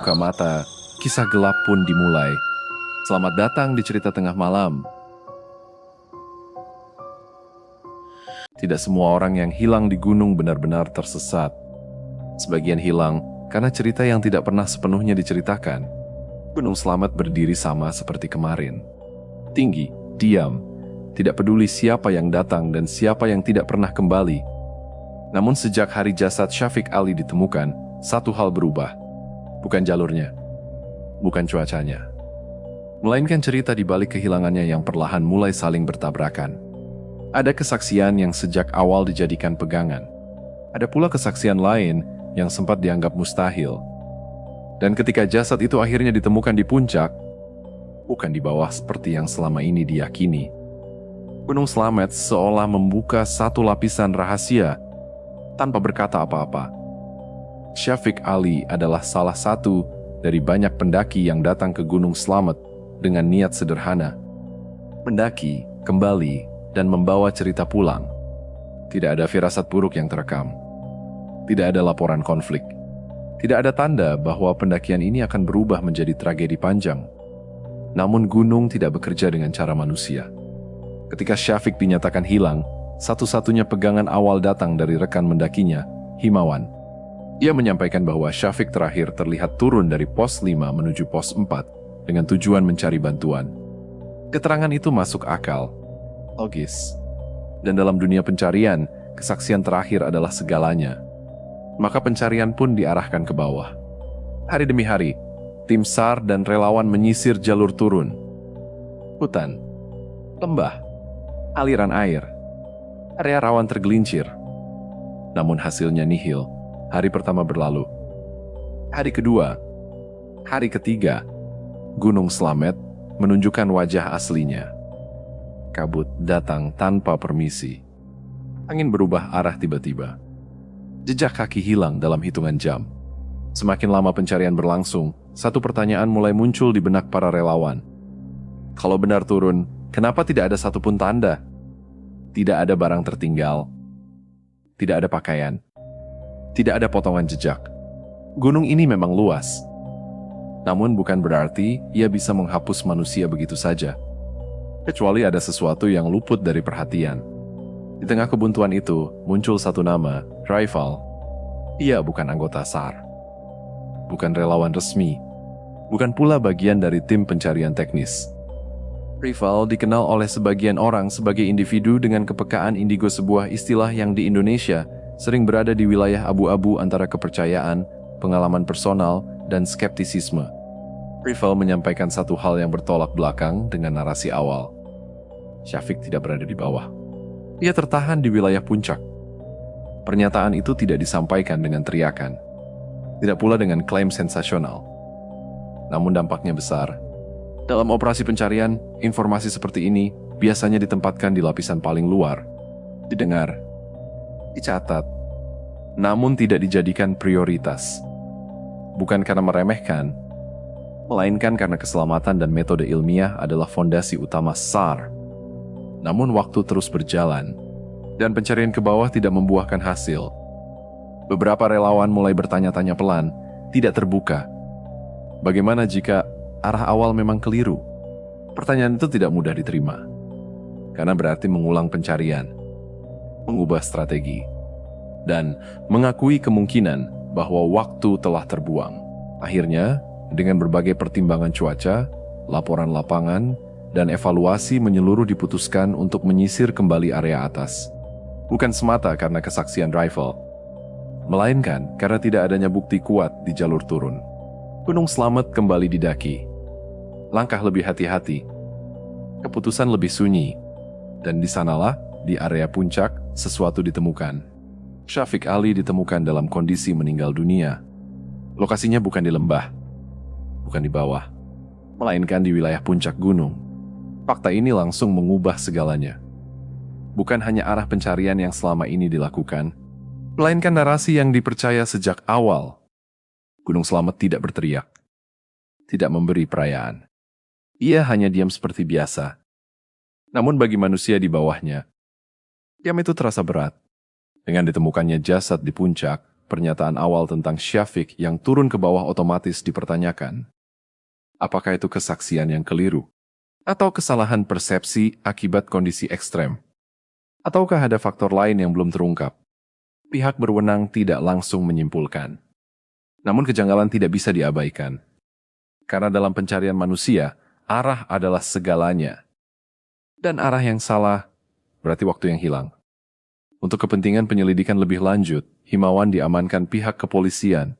membuka mata, kisah gelap pun dimulai. Selamat datang di cerita tengah malam. Tidak semua orang yang hilang di gunung benar-benar tersesat. Sebagian hilang karena cerita yang tidak pernah sepenuhnya diceritakan. Gunung Slamet berdiri sama seperti kemarin. Tinggi, diam, tidak peduli siapa yang datang dan siapa yang tidak pernah kembali. Namun sejak hari jasad Syafiq Ali ditemukan, satu hal berubah. Bukan jalurnya, bukan cuacanya, melainkan cerita di balik kehilangannya yang perlahan mulai saling bertabrakan. Ada kesaksian yang sejak awal dijadikan pegangan. Ada pula kesaksian lain yang sempat dianggap mustahil. Dan ketika jasad itu akhirnya ditemukan di puncak, bukan di bawah seperti yang selama ini diyakini. Gunung Slamet seolah membuka satu lapisan rahasia tanpa berkata apa-apa. Syafiq Ali adalah salah satu dari banyak pendaki yang datang ke Gunung Slamet dengan niat sederhana. Mendaki, kembali, dan membawa cerita pulang. Tidak ada firasat buruk yang terekam. Tidak ada laporan konflik. Tidak ada tanda bahwa pendakian ini akan berubah menjadi tragedi panjang. Namun gunung tidak bekerja dengan cara manusia. Ketika Syafiq dinyatakan hilang, satu-satunya pegangan awal datang dari rekan mendakinya, Himawan. Ia menyampaikan bahwa Syafiq terakhir terlihat turun dari pos 5 menuju pos 4 dengan tujuan mencari bantuan. Keterangan itu masuk akal, logis. Dan dalam dunia pencarian, kesaksian terakhir adalah segalanya. Maka pencarian pun diarahkan ke bawah. Hari demi hari, tim SAR dan relawan menyisir jalur turun. Hutan, lembah, aliran air, area rawan tergelincir. Namun hasilnya nihil. Hari pertama berlalu. Hari kedua, hari ketiga, Gunung Slamet menunjukkan wajah aslinya. Kabut datang tanpa permisi. Angin berubah arah tiba-tiba. Jejak kaki hilang dalam hitungan jam. Semakin lama pencarian berlangsung, satu pertanyaan mulai muncul di benak para relawan. Kalau benar turun, kenapa tidak ada satupun tanda? Tidak ada barang tertinggal. Tidak ada pakaian. Tidak ada potongan jejak. Gunung ini memang luas. Namun bukan berarti ia bisa menghapus manusia begitu saja. Kecuali ada sesuatu yang luput dari perhatian. Di tengah kebuntuan itu, muncul satu nama, Raifal. Ia bukan anggota SAR. Bukan relawan resmi. Bukan pula bagian dari tim pencarian teknis. Raifal dikenal oleh sebagian orang sebagai individu dengan kepekaan indigo, sebuah istilah yang di Indonesia sering berada di wilayah abu-abu antara kepercayaan, pengalaman personal, dan skeptisisme. Raifal menyampaikan satu hal yang bertolak belakang dengan narasi awal. Syafiq tidak berada di bawah. Ia tertahan di wilayah puncak. Pernyataan itu tidak disampaikan dengan teriakan. Tidak pula dengan klaim sensasional. Namun dampaknya besar. Dalam operasi pencarian, informasi seperti ini biasanya ditempatkan di lapisan paling luar. Didengar, dicatat, namun tidak dijadikan prioritas. Bukan karena meremehkan, melainkan karena keselamatan dan metode ilmiah adalah fondasi utama SAR. Namun waktu terus berjalan, dan pencarian ke bawah tidak membuahkan hasil. Beberapa relawan mulai bertanya-tanya pelan, tidak terbuka. Bagaimana jika arah awal memang keliru? Pertanyaan itu tidak mudah diterima, karena berarti mengulang pencarian, mengubah strategi, dan mengakui kemungkinan bahwa waktu telah terbuang. Akhirnya, dengan berbagai pertimbangan cuaca, laporan lapangan, dan evaluasi menyeluruh diputuskan untuk menyisir kembali area atas. Bukan semata karena kesaksian Raifal, melainkan karena tidak adanya bukti kuat di jalur turun. Gunung Slamet kembali didaki. Langkah lebih hati-hati, keputusan lebih sunyi, dan di sanalah, di area puncak, sesuatu ditemukan. Syafiq Ali ditemukan dalam kondisi meninggal dunia. Lokasinya bukan di lembah, bukan di bawah, melainkan di wilayah puncak gunung. Fakta ini langsung mengubah segalanya. Bukan hanya arah pencarian yang selama ini dilakukan, melainkan narasi yang dipercaya sejak awal. Gunung Slamet tidak berteriak, tidak memberi perayaan. Ia hanya diam seperti biasa. Namun bagi manusia di bawahnya, diam itu terasa berat. Dengan ditemukannya jasad di puncak, pernyataan awal tentang Syafiq yang turun ke bawah otomatis dipertanyakan. Apakah itu kesaksian yang keliru? Atau kesalahan persepsi akibat kondisi ekstrem? Ataukah ada faktor lain yang belum terungkap? Pihak berwenang tidak langsung menyimpulkan. Namun kejanggalan tidak bisa diabaikan. Karena dalam pencarian manusia, arah adalah segalanya. Dan arah yang salah berarti waktu yang hilang. Untuk kepentingan penyelidikan lebih lanjut, Himawan diamankan pihak kepolisian.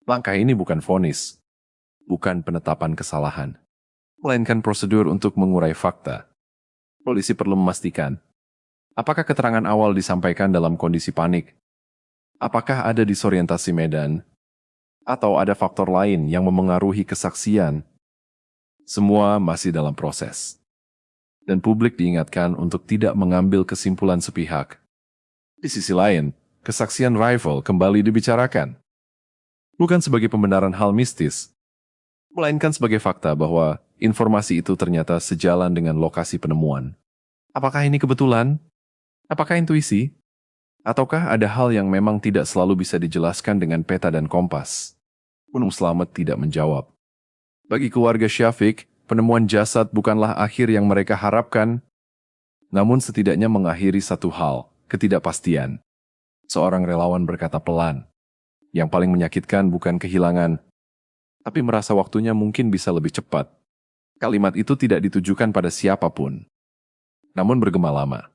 Langkah ini bukan vonis, bukan penetapan kesalahan, melainkan prosedur untuk mengurai fakta. Polisi perlu memastikan, apakah keterangan awal disampaikan dalam kondisi panik? Apakah ada disorientasi medan? Atau ada faktor lain yang memengaruhi kesaksian? Semua masih dalam proses. Dan publik diingatkan untuk tidak mengambil kesimpulan sepihak. Di sisi lain, kesaksian rival kembali dibicarakan. Bukan sebagai pembenaran hal mistis, melainkan sebagai fakta bahwa informasi itu ternyata sejalan dengan lokasi penemuan. Apakah ini kebetulan? Apakah intuisi? Ataukah ada hal yang memang tidak selalu bisa dijelaskan dengan peta dan kompas? Gunung Slamet tidak menjawab. Bagi keluarga Syafiq, penemuan jasad bukanlah akhir yang mereka harapkan, namun setidaknya mengakhiri satu hal, ketidakpastian. Seorang relawan berkata pelan, yang paling menyakitkan bukan kehilangan, tapi merasa waktunya mungkin bisa lebih cepat. Kalimat itu tidak ditujukan pada siapapun, namun bergema lama.